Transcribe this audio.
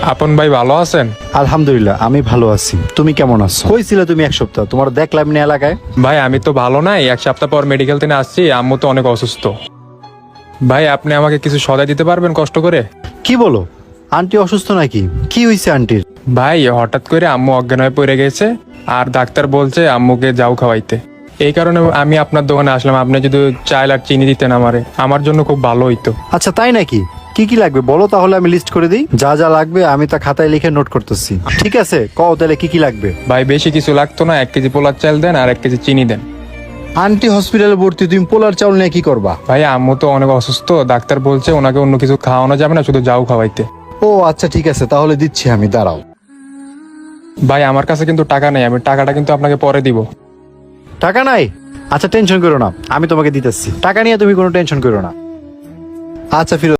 আপন ভাই ভালো আছেন? আলহামদুলিল্লাহ, আমি ভালো আছি। তুমি কেমন আছো? কই ছিলে তুমি এক সপ্তাহ? তোমার দেখলাম না এলাকায়। ভাই আমি তো ভালো নাই, এক সপ্তাহ পর মেডিকেল থেকে আসছি, আম্মু তো অনেক অসুস্থ। ভাই আপনি আমাকে কিছু সদাই দিতে পারবেন কষ্ট করে? কি বলো? আন্টি অসুস্থ নাকি? কি হয়েছে আন্টির? ভাই হঠাৎ করে আম্মু অজ্ঞান হয়ে পড়ে গেছে, আর ডাক্তার বলছে আম্মুকে যাও খাওয়াইতে। এই কারণে আমি আপনার দোকানে আসলাম। আপনি যদি চাল আর চিনি দিতেন আমার জন্য খুব ভালো হইতো। আচ্ছা তাই নাকি? কি কি লাগবে বলো তাহলে, আমি লিস্ট করে দিই। যা যা লাগবে আমি তা খাতায় লিখে নোট করতেছি। ঠিক আছে, কও তাহলে কি কি লাগবে। ভাই বেশি কিছু লাগতো না, 1 কেজি পোলার চাল দেন আর 1 কেজি চিনি দেন। আন্টি হসপিটালে ভর্তি, তুমি পোলার চাউল নিয়ে কি করবা? ভাই আম্মু তো অনেক অসুস্থ, ডাক্তার বলছে ওনাকে অন্য কিছু খাওয়ানো যাবে না, শুধু যাও খাওয়াইতে। ও আচ্ছা ঠিক আছে, তাহলে দিচ্ছি আমি, দাঁড়াও। ভাই আমার কাছে কিন্তু টাকা নেই, আমি টাকাটা কিন্তু আপনাকে পরে দিব। টাকা নাই? আচ্ছা টেনশন করো না, আমি তোমাকে দিতেছি। টাকা নিয়ে তুমি কোনো টেনশন করো না। আচ্ছা ফিরো।